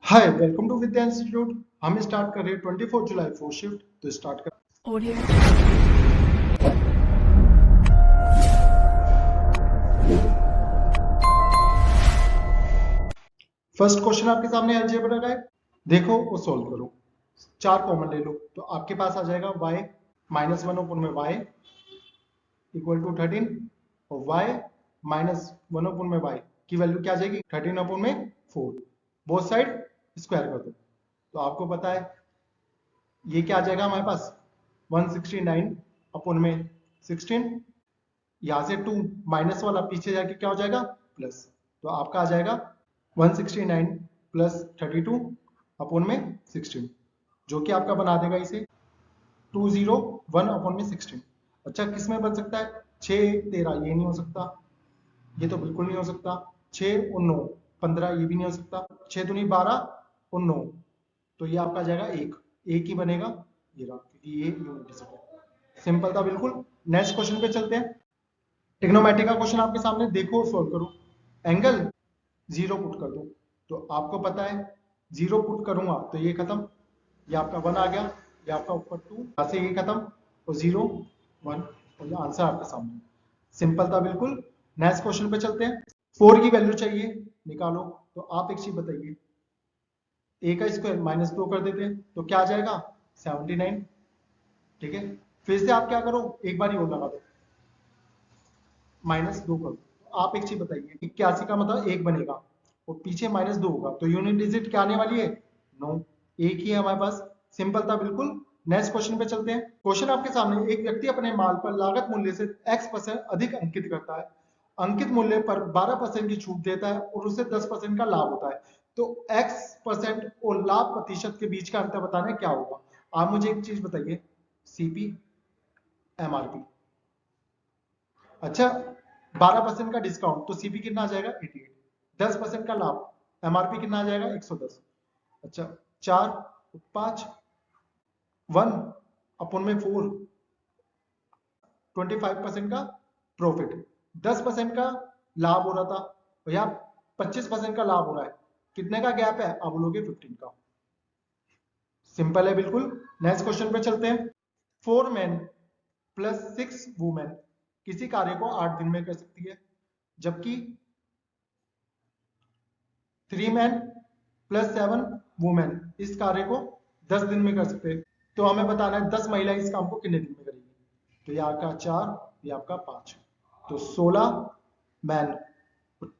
Hi welcome to Vidya institute. हम start कर रहे हैं 24 जुलाई 4 शिफ्ट। तो स्टार्ट कर Audio. फर्स्ट क्वेश्चन आपके सामने अलजेब्रा का है। देखो वो सॉल्व करो। चार कॉमन ले लो तो आपके पास आ जाएगा y माइनस वन ओपन में y इक्वल टू 13 और y माइनस वन ओपन में y की वैल्यू क्या आ जाएगी 13 ओपन में 4। बोथ साइड स्क्वायर कर दो तो आपको पता है ये क्या आ जाएगा हमारे पास 169 अपॉन में 16। यहां से 2 माइनस वाला पीछे जाके क्या हो जाएगा प्लस। तो आपका आ जाएगा 169 प्लस 32 अपॉन में 16 जो कि आपका बना देगा इसे 201 अपॉन में 16। अच्छा किस में बन सकता है 6 13 ये नहीं हो सकता, ये तो बिल्कुल नहीं हो सकता। 6 और 9 15 ये भी नहीं हो सकता। 6 दूनी 12 और 9 तो ये आपका आ जाएगा एक ही बनेगा ये रहा, क्योंकि ये यूनिट डिजिट है। सिंपल था बिल्कुल। नेक्स्ट क्वेश्चन पे चलते हैं। ट्रिग्नोमेट्री का क्वेश्चन आपके सामने देखो सॉल्व करो। एंगल जीरो पुट कर दो तो आपको पता है जीरो पुट करूंगा तो ये खत्म, ये आपका वन आ गया, ये आपका ऊपर टू, यहां से ये खत्म और जीरो वन और ये आंसर आपके सामने। सिंपल था बिल्कुल। नेक्स्ट क्वेश्चन पे चलते हैं। 4 की वैल्यू चाहिए निकालो तो आप एक चीज बताइए ए का स्क्वायर माइनस 2 कर देते हैं तो क्या आ जाएगा 79। ठीक है फिर से आप क्या करो एक बार ही और लगा दो माइनस 2 कर दो। आप एक चीज बताइए 81 का मतलब एक बनेगा और पीछे माइनस 2 होगा तो यूनिट डिजिट क्या आने वाली है 9। एक ही है हमारे पास। सिंपल था बिल्कुल। नेक्स्ट क्वेश्चन पे चलते हैं। क्वेश्चन आपके सामने एक व्यक्ति अपने माल पर लागत मूल्य से x% अधिक अंकित करता है, अंकित मूल्य पर 12% की छूट देता है और उसे 10% का लाभ होता है। तो x% और लाभ प्रतिशत के बीच का अंतर बताना है क्या होगा। आप मुझे एक चीज बताइए सीपी एमआरपी। अच्छा 12% का डिस्काउंट तो सीपी कितना आ जाएगा 88। 10% का लाभ एमआरपी कितना आ जाएगा 110। अच्छा 4 5 1 अपॉन में 4 25% का प्रॉफिट, 10% का लाभ हो रहा था और यहाँ 25% का लाभ हो रहा है। कितने का गैप है आप बोलोगे 15 का। सिंपल है बिल्कुल। नेक्स्ट क्वेश्चन पे चलते हैं। 4 मैन प्लस 6 वुमेन किसी कार्य को 8 दिन में कर सकती है, जबकि 3 मैन प्लस 7 वुमेन इस कार्य को 10 दिन में कर सकते हैं। तो हमें बताना है 10 महिला इस काम को कितने दिन में करेगी। तो ये आपका 4 ये आपका 5 तो 16 मैन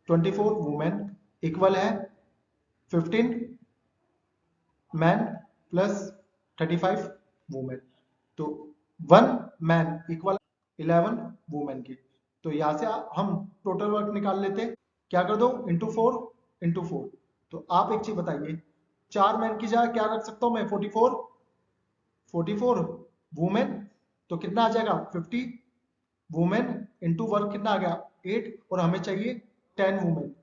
24 वुमेन इक्वल है 15 मैन प्लस 35 वुमेन। तो 1 मैन इक्वल 11 वुमेन की। तो यहां से हम टोटल वर्क निकाल लेते। क्या कर दो इंटू 4 इंटू 4। तो आप एक चीज बताइए 4 मैन की जगह क्या रख सकता हूं मैं 44 वुमेन तो कितना आ जाएगा 50 वुमेन इंटू वर्क कितना आ गया 8 और हमें चाहिए 10 वुमेन।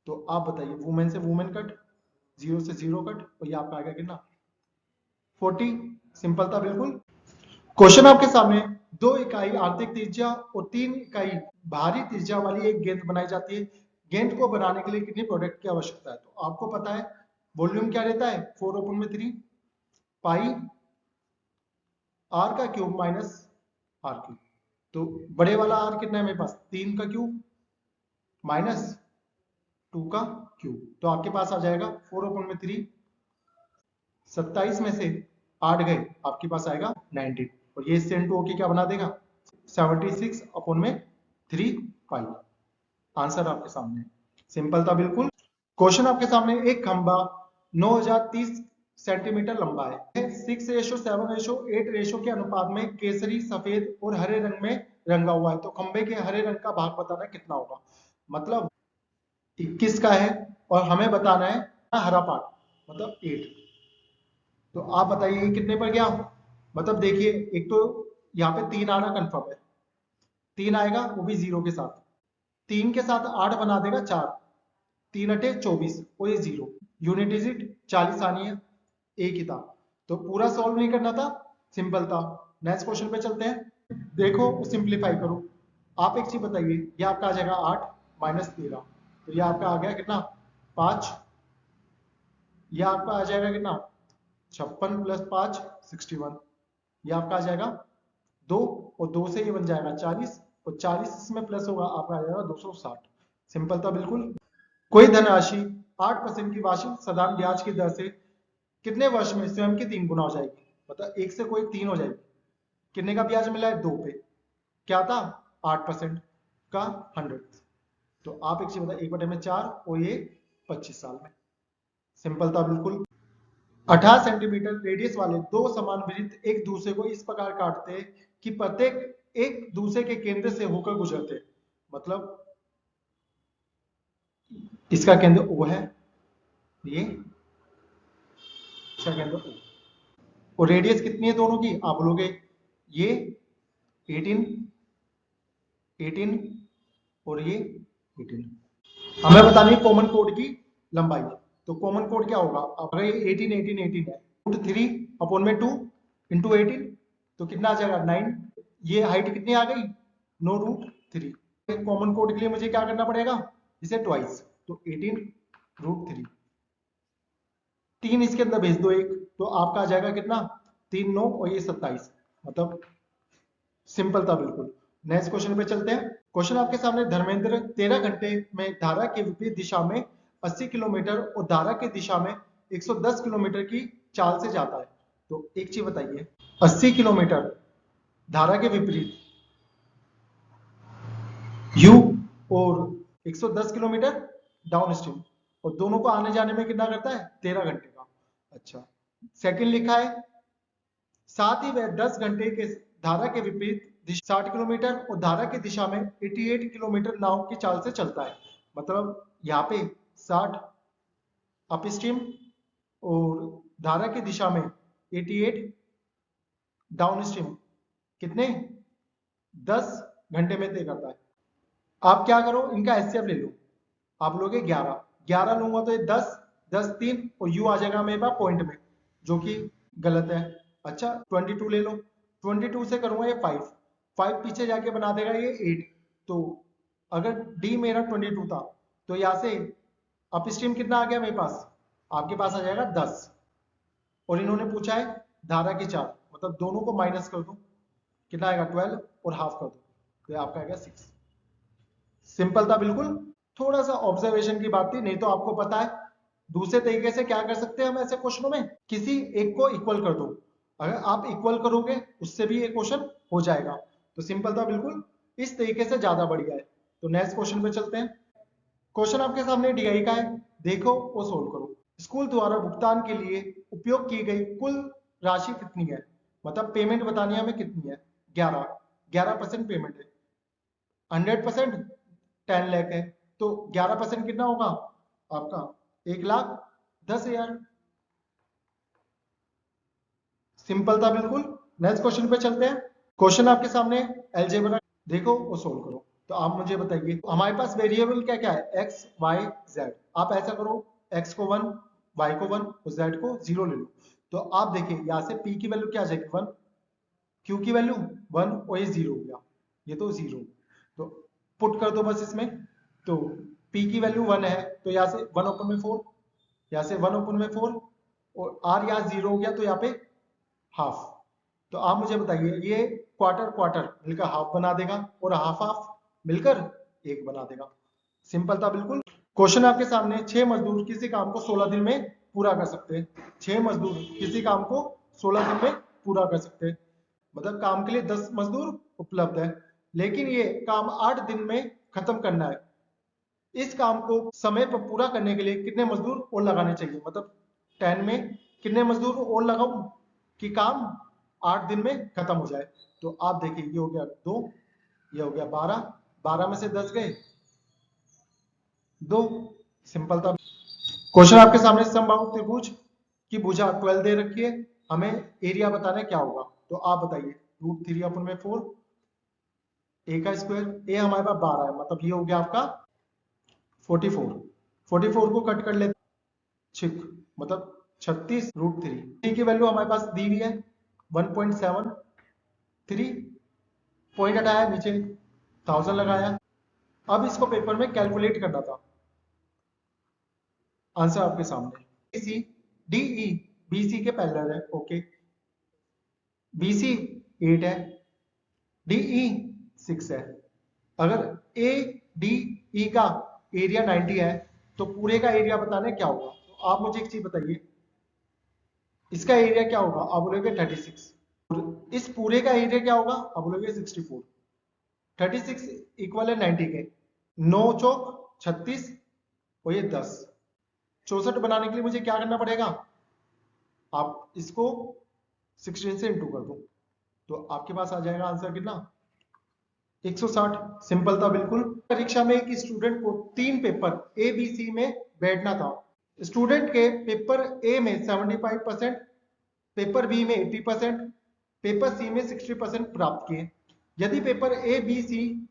तो आप बताइए वुमेन से वुमेन कट, जीरो से जीरो कट और ये आपका आ गया कितना 40। सिंपल था बिल्कुल। क्वेश्चन आपके सामने 2 इकाई आंतरिक त्रिज्या और 3 इकाई बाहरी त्रिज्या वाली एक गेंद बनाई जाती है। गेंद को बनाने के लिए कितनी प्रोडक्ट की आवश्यकता है। तो आपको पता है वॉल्यूम क्या रहता है 4 ओपन में 3 पाई आर का क्यूब माइनस आर क्यूब। तो बड़े वाला आर कितना है मेरे पास 3 का क्यूब माइनस 2 का क्यूब। तो आपके पास आ जाएगा 4 ओपन में 3 27 में से 8 गए आपके पास आएगा 19 और ये इससे इंटू होके क्या बना देगा 76 अपॉन में 3 पाई। आंसर आपके सामने। सिंपल था बिल्कुल। क्वेश्चन आपके सामने एक खंबा 9030 सेंटीमीटर लंबा है, 6:7:8 के अनुपात में केसरी सफेद और हरे रंग में रंगा हुआ है। तो खंबे के हरे रंग का भाग बताना कितना होगा। मतलब 21 का है और हमें बताना है हरा पार्ट मतलब 8। तो आप बताइए कितने पर गया। मतलब देखिए एक तो यहाँ पे 3 आना कंफर्म है, 3 आएगा वो भी 0 के साथ, 3 के साथ 8 बना देगा 4, 3 अठे 24 और ये 0 यूनिट डिजिट 40 आनी है एक ही था। तो पूरा सॉल्व नहीं करना था, सिंपल था। नेक्स्ट क्वेश्चन पे चलते हैं। देखो सिंप्लीफाई करो। आप एक चीज बताइए ये आपका आ जाएगा 8 माइनस 13 तो ये आपका आ गया कितना 5, ये आपका आ जाएगा कितना, 56 + 5 61। ये आपका आ जाएगा 2, और 2 से ये बन जाएगा 40, और 40 इसमें प्लस होगा, आपका आ जाएगा 260। सिंपल था बिल्कुल। कोई धनराशि 8% की वार्षिक साधारण ब्याज की दर से कितने वर्ष में स्वयं की 3 गुना हो जाएगी? मतलब 1 से कोई 3 हो जाएगी। कितने का ब्याज मिला है? 2 पे। क्या था? 8% का 100। तो आप एक चीज बताइए, 1/4 और ये 25 साल में। सिंपल था बिल्कुल। 18 सेंटीमीटर रेडियस वाले दो समान वृत्त एक दूसरे को इस प्रकार काटते हैं कि प्रत्येक एक दूसरे के केंद्र से होकर गुजरते। मतलब इसका केंद्र O है, ये इसका केंद्र O, और रेडियस कितनी है दोनों की? आप बोलोगे ये 18 18 और ये 18। हमें बतानी है कॉमन कोड की लंबाई। तो कॉमन कोड क्या होगा? अगर ये 18 18 18 है, √3/2 इंटू 18, तो कितना आ जाएगा? 9। ये हाइट कितनी आ गई? नो √3। कॉमन कोड के लिए मुझे क्या करना पड़ेगा? इसे ट्वाइस, तो 18 √3। 3 इसके अंदर भेज दो एक, तो आपका आ जाएगा कितना? 3 9 और ये 27। मतलब सिंपल था बिल्कुल। नेक्स्ट क्वेश्चन पे चलते हैं। क्वेश्चन आपके सामने, धर्मेंद्र 13 घंटे में धारा के विपरीत दिशा में 80 किलोमीटर और धारा की दिशा में 110 किलोमीटर की चाल से जाता है। तो एक चीज बताइए, 80 किलोमीटर धारा के विपरीत यू, और 110 किलोमीटर डाउन स्ट्रीम, और दोनों को आने जाने में कितना करता है? 13 घंटे का। अच्छा, सेकंड लिखा है, साथ ही वह 10 घंटे के धारा के विपरीत 60 किलोमीटर और धारा की दिशा में 88 किलोमीटर नाव की चाल से चलता है। मतलब यहाँ पे 60 अप स्ट्रीम और धारा की दिशा में 88 डाउन स्ट्रीम, कितने? 10 घंटे में तय करता है। आप क्या करो, इनका एचसीएफ ले लो। आप लोगे 11, 11 लूंगा तो ये 10 10 3, और यू आ जाएगा मेरे पास पॉइंट में, जो कि गलत है। अच्छा, 22 ले लो, 22 से करूंगा ये 5, 5 पीछे जाके बना देगा ये 8। तो अगर डी मेरा 22 था, तो यहाँ से अप स्ट्रीम कितना आ गया मेरे पास? आपके पास आ जाएगा 10, और इन्होंने पूछा है धारा की चाल, मतलब दोनों को माइनस कर दो, कितना आएगा? 12, और हाफ कर दो, तो आपका आएगा 6। सिंपल था बिल्कुल। थोड़ा सा ऑब्जर्वेशन की बात थी, नहीं तो आपको पता है दूसरे तरीके से क्या कर सकते हैं हम ऐसे क्वेश्चनों में, किसी एक को इक्वल कर दो। अगर आप इक्वल करोगे उससे भी ये क्वेश्चन हो जाएगा। तो सिंपल था बिल्कुल, इस तरीके से ज्यादा बढ़िया है। तो नेक्स्ट क्वेश्चन पे चलते हैं। क्वेश्चन आपके सामने डीआई का है, देखो और सोल्व करो। स्कूल द्वारा भुगतान के लिए उपयोग की गई कुल राशि कितनी है? मतलब पेमेंट बतानी है हमें कितनी है? 11% पेमेंट है। 100% 10 लाख है, तो 11% कितना होगा आपका? 1,10,000। सिंपल था बिल्कुल। नेक्स्ट क्वेश्चन पे चलते हैं। क्वेश्चन आपके सामने अलजेब्रा, देखो और सोल्व करो। तो आप मुझे बताइए, हमारे पास वेरिएबल क्या क्या है? X Y Z. आप ऐसा करो, एक्स को 1, वाई को 1 और जेड को 0 ले लो। तो आप देखिए यहाँ से पी की वैल्यू क्या आ जाएगी? 1, क्यू की वैल्यू 1, और ये 0 हो गया, ये तो 0। तो पुट कर दो बस इसमें। तो p की वैल्यू 1 है, तो यहाँ से 1/4, यहाँ से 1/4, और r यहाँ 0 हो गया, तो यहाँ पे हाफ। तो आप मुझे बताइए, ये क्वार्टर क्वार्टर मिलकर हाफ बना देगा, और हाफ हाफ मिलकर 1 बना देगा। सिंपल था बिल्कुल। क्वेश्चन आपके सामने, 6 मजदूर किसी काम को 16 दिन में पूरा कर सकते हैं। 6 मजदूर किसी काम को 16 दिन में पूरा कर सकते हैं। मतलब काम के लिए 10 मजदूर उपलब्ध है, लेकिन ये काम 8 दिन में खत्म करना है। इस काम को समय पर पूरा करने के लिए कितने मजदूर और लगाने चाहिए? मतलब 10 में कितने मजदूर और लगाऊं कि काम 8 दिन में खत्म हो जाए? तो आप देखिए, ये हो गया 2, ये हो गया 12, 12 में से 10 गए 2। सिंपल था। क्वेश्चन आपके सामने, समबाहु त्रिभुज की भुजा 12 दे रखी है, हमें एरिया बताना है क्या होगा? तो आप बताइए, √3/4, ए का स्क्वायर, ए हमारे पास 12 है, मतलब ये हो गया आपका 44। 44 को कट कर लेते, छिक मतलब 36 √3। टी की वैल्यू हमारे पास दी हुई है 1.73, पॉइंट हटाया, नीचे 1000 लगाया। अब इसको पेपर में कैलकुलेट करना था। आंसर आपके सामने। सी DE BC के पैरेलल है, ओके। BC 8 है, DE 6 है। अगर ADE का एरिया 90 है तो पूरे का एरिया बताना है क्या होगा। तो आप मुझे एक चीज बताइए, इसका एरिया क्या होगा। आप बोलोगे 36। इस पूरे का एरिया क्या होगा। आप बोलोगे 64। 36 इक्वल है 90 के। 9 चौक 36 और ये 10। 64 बनाने के लिए मुझे क्या करना पड़ेगा, आप इसको 16 से इंटू कर दो तो आपके पास आ जाएगा आंसर कितना, 160। सिंपल था बिल्कुल। परीक्षा में एक स्टूडेंट को 3 पेपर ए बी सी में बैठना था। स्टूडेंट के पेपर ए में 75%, पेपर बी में 80%, पेपर सी में 60% प्राप्त किए। यदि पेपर ए बी सी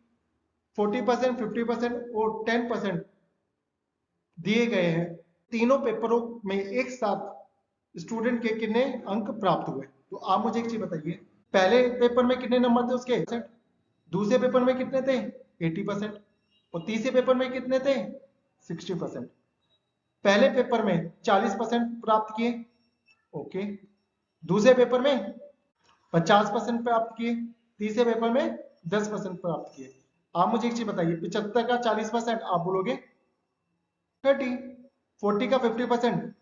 40%, 50% और 10% दिए गए हैं, तीनों पेपरों में एक साथ स्टूडेंट के कितने अंक प्राप्त हुए। तो आप मुझे एक चीज बताइए, पहले पेपर में कितने नंबर थे उसके 80%, दूसरे पेपर में कितने थे 80% और तीसरे पेपर में कितने थे 60%। पहले पेपर में 40% प्राप्त किए, ओके। दूसरे पेपर में 50% प्राप्त किए, तीसरे पेपर में 10% प्राप्त किए। आप मुझे एक चीज बताइए, 75 का 40% आप बोलोगे 30, 40 का 50%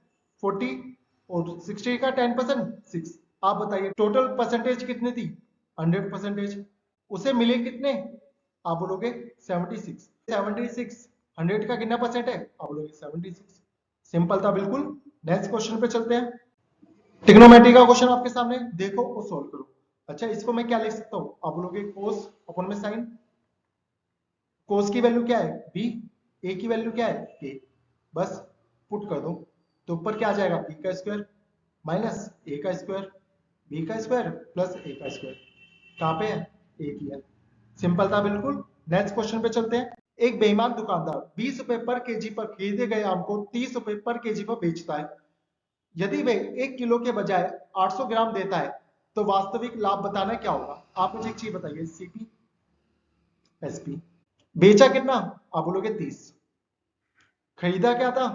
40 और 60 का 10% 6। आप बताइए टोटल परसेंटेज कितनी थी 100%। उसे मिले कितने, आप बोलोगे 76। 76 100 का कितना परसेंट है, आप बोलोगे 76। सिंपल था बिल्कुल। नेक्स्ट क्वेश्चन पे चलते हैं। ट्रिग्नोमेट्री का क्वेश्चन आपके सामने, देखो और सोल्व करो। अच्छा, इसको मैं क्या लिख सकता हूं, आप बोलोगे कोस अपन में साइन। कोस की वैल्यू क्या है बी, ए की वैल्यू क्या है ए। बस पुट कर दो तो ऊपर क्या आ जाएगा बी का स्क्वायर माइनस ए का स्क्वायर, बी का स्क्वायर प्लस ए का स्क्वायर। कहां पे है, ए की है। सिंपल था बिल्कुल। नेक्स्ट क्वेश्चन पे चलते हैं। एक बेईमान दुकानदार 20 रुपए पर केजी पर खरीदे गए आम को 30 रुपए पर केजी पर बेचता है। यदि वे 1 किलो के बजाय 800 ग्राम देता है तो वास्तविक लाभ बताना क्या होगा। आप मुझे एक चीज बताइए, सीपी एसपी। बेचा कितना, आप बोलोगे 30, खरीदा क्या था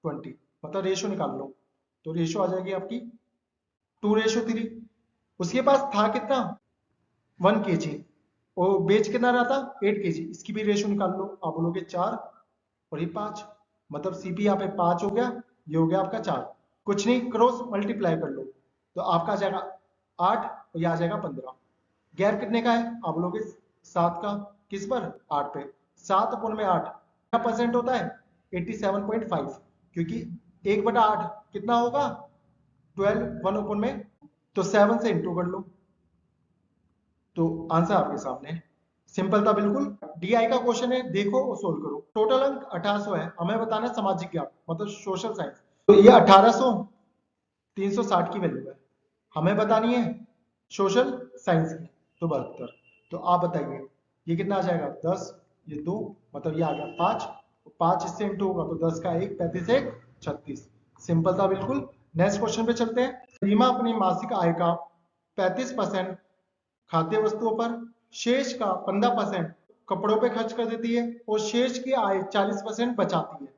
20, मतलब रेशो निकाल लो तो रेशो आ जाएगी आपकी 2:3। उसके पास था कितना 1 केजी और बेच कितना रहा था 8 केजी, इसकी भी रेशो निकाल लो। आप बोलोगे 4 और ये 5, मतलब सीपी यहाँ पे 5 हो गया, ये हो गया आपका 4। कुछ नहीं, क्रॉस मल्टीप्लाई कर लो तो आपका आ जाएगा 8 और यह आ जाएगा 15। गैप कितने का है, आप बोलोगे 7 का। किस पर, 8 पे। 7 अपोन में 8 कितना परसेंट होता है 87.5, क्योंकि 1/8 कितना होगा 12, 1 अपोन में तो 7 से इंटू कर लो तो आंसर आपके सामने है। सिंपल था बिल्कुल। डीआई का क्वेश्चन है, देखो और सोल्व करो। टोटल अंक 1800 है, हमें बताना है सामाजिक ज्ञान मतलब सोशल साइंस। तो ये 1800 360 की वैल्यू है, हमें बतानी है सोशल साइंस की तो 72। तो आप बताइए ये कितना आ जाएगा 10, ये 2, मतलब ये आ गया 5, 5 इससे इंटू होगा तो 10 का 1, 35 1 36। सिंपल था बिल्कुल। नेक्स्ट क्वेश्चन पे चलते हैं। रीमा अपनी मासिक आय का 35% खाद्य वस्तुओं पर, शेष का 15% कपड़ों पे खर्च कर देती है और शेष की आय 40% बचाती है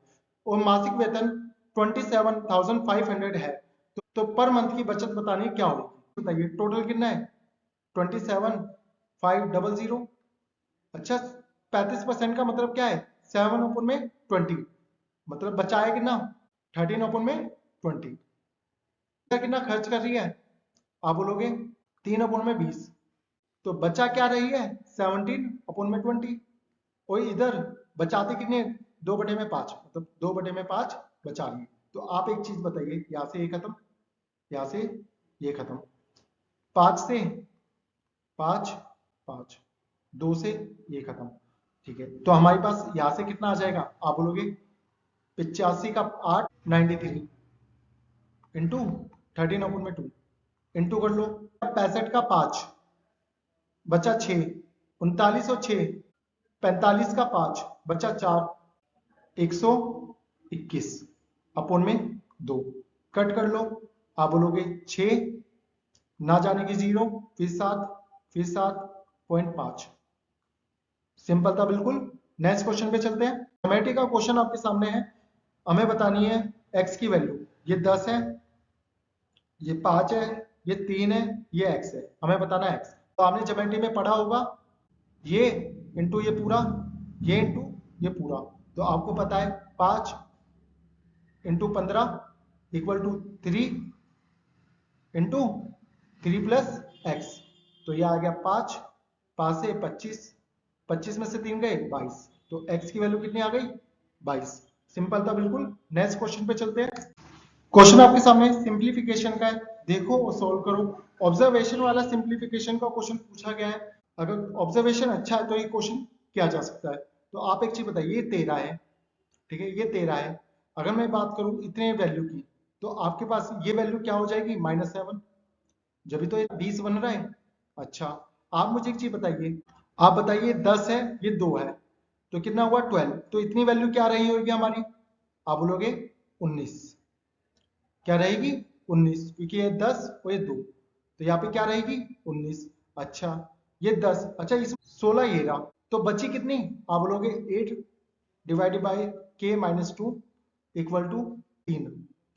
और मासिक वेतन 27,500 है। तो पर मंथ की बचत बतानी क्या होगी। बताइए टोटल कितना है 27,500। अच्छा, 35% का मतलब क्या है 7 ओपन में 20, मतलब बचाए कितना 13 ओपन में 20। कितना खर्च कर रही है, आप बोलोगे 3 ओपन में 20, तो बचा क्या रही है 17 अपॉन में 20। और इधर बचाते कितने 2/5, मतलब 2/5 बचा रही है। तो आप एक चीज बताइए, यहां से ये खत्म, यहां से ये खत्म, 5 से 5 5, 2 से ये खत्म, ठीक है। तो हमारे पास यहां से कितना आ जाएगा, आप बोलोगे 85 का 8 93 इंटू 13 अपॉन में 2 इंटू कर लो। 65 का 5 बचा 6, 39 और 6 45 का 5 बचा 4, 121 अपॉन में 2 कट कर लो। आप बोलोगे 6 ना जाने की 0, फिर 7, फिर 7.5। सिंपल था बिल्कुल। नेक्स्ट क्वेश्चन पे चलते हैं। ज्योमेट्री का क्वेश्चन आपके सामने है, हमें बतानी है x की वैल्यू। ये 10 है, ये 5 है, ये 3 है, ये x है, हमें बताना है x। तो आपने ज्योमेट्री में पढ़ा होगा ये इंटू ये पूरा, ये इंटू ये पूरा। तो आपको पता है 5 into 15 equal to 3 into 3 plus X. तो ये आ गया 5, 5 से 25, 25 में से 3 गए 22। तो x की वैल्यू कितनी आ गई? 22। सिंपल था बिल्कुल। नेक्स्ट क्वेश्चन पे चलते हैं। क्वेश्चन आपके सामने सिंप्लीफिकेशन का है, देखो और सोल्व करो। ऑब्जर्वेशन वाला सिंप्लीफिकेशन का क्वेश्चन पूछा गया है। अगर ऑब्जर्वेशन अच्छा है तो ये क्वेश्चन किया जा सकता है। तो आप एक चीज बताइए, ये 13 है, ठीक है, ये 13 है। अगर मैं बात करूं इतने वैल्यू की, तो आपके पास ये वैल्यू क्या हो जाएगी? -7। जब तो ये 20 बन रहा है। अच्छा, आप मुझे एक चीज बताइए, आप बताइए 10 है, ये 2 है, तो कितना हुआ? 12। तो इतनी वैल्यू क्या रही होगी हमारी? आप बोलोगे 19। क्या रहेगी? 19, क्योंकि ये 10 और ये 2, तो यहाँ पे क्या रहेगी? 19। अच्छा, ये 10, अच्छा इस 16 ये रहा, तो बची कितनी? आप बोलोगे 8 divided by k minus 2 equal to 3,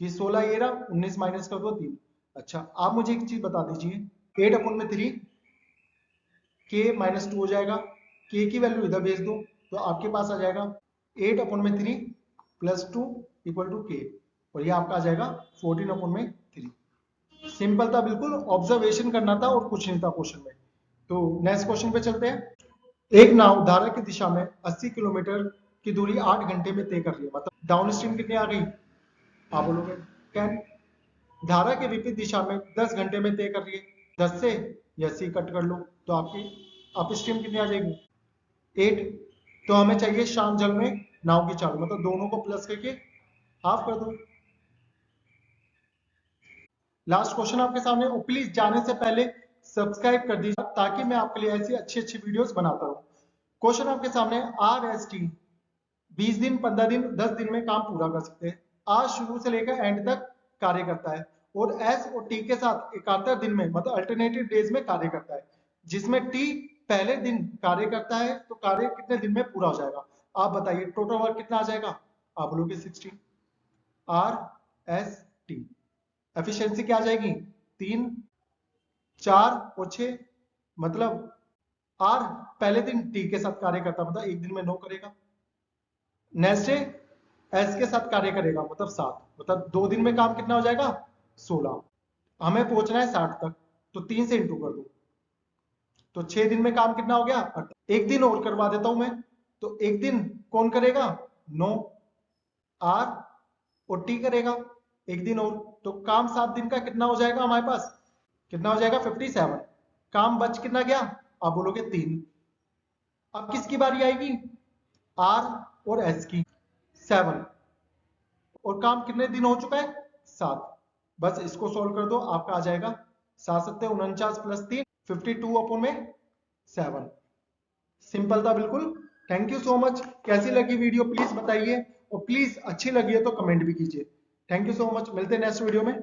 कि 16 ये रहा, 19 माइनस कर दो 3। अच्छा, आप मुझे एक चीज बता दीजिए, 8 अपॉन में 3, k माइनस 2 हो जाएगा, k की वैल्यू इधर भेज दो, तो आपके पास आ जाएगा 8 अपॉन में 3 प्लस 2 इक्वल टू k, और ये आपका आ जाएगा 14 अपॉन में 3। सिंपल था बिल्कुल, ऑब्जर्वेशन करना था और कुछ नहीं था क्वेश्चन में। तो नेक्स्ट क्वेश्चन पे चलते हैं। एक नाव धारा की दिशा में 80 किलोमीटर की दूरी 8 घंटे में तय कर रही है, मतलब डाउन स्ट्रीम कितनी आ गई? आप बोलोगे 10। धारा के विपरीत दिशा में 10 घंटे में तय कर रही है, 10 से या 80 कट कर लो, तो आपकी अप स्ट्रीम कितनी आ जाएगी? 8। तो हमें चाहिए शाम जल में नाव की चाल, मतलब दोनों को प्लस करके हाफ कर दो। लास्ट क्वेश्चन आपके सामने, और प्लीज जाने से पहले सब्सक्राइब कर दीजिए ताकि मैं आपके लिए ऐसी अच्छी अच्छी वीडियोस बनाता रहूं। क्वेश्चन आपके सामने, आर एस टी 20 दिन, 15 दिन, 10 दिन में काम पूरा कर सकते हैं। आज शुरू से लेकर एंड तक कार्य करता है, और एस और टी के साथ एकांतर दिन में, मतलब अल्टरनेटिव डेज में कार्य करता है, जिसमें टी पहले दिन कार्य करता है, तो कार्य कितने दिन में पूरा हो जाएगा? आप बताइए टोटल वर्क कितना आ जाएगा? आप बोलोगे 60। आर एस टी एफिशिएंसी क्या आ जाएगी? 3, 4 और 6, मतलब आर पहले दिन टी के साथ कार्य करता, मतलब एक दिन में 9 करेगा। नेक्स्ट डे एस के साथ कार्य करेगा, मतलब 7, मतलब 2 दिन में काम कितना हो जाएगा? 16। हमें पहुंचना है 60 तक, तो 3 से इंटू कर दो, तो 6 दिन में काम कितना हो गया? 18। एक दिन और करवा देता हूं मैं, तो एक दिन कौन करेगा? 9 आर और टी करेगा एक दिन और, तो काम 7 दिन का कितना हो जाएगा हमारे पास? कितना हो जाएगा? 57। काम बच कितना गया? आप बोलोगे 3। अब किसकी बारी आएगी? आर और एस की। 7, और काम कितने दिन हो चुका है? 7। बस इसको सोल्व कर दो, आपका आ जाएगा 7 7 49 प्लस 3 52 अपॉन में 7। सिंपल था बिल्कुल। Thank you so much. कैसी लगी वीडियो प्लीज बताइए, और प्लीज अच्छी लगी है तो कमेंट भी कीजिए। थैंक यू सो मच, मिलते हैं नेक्स्ट वीडियो में।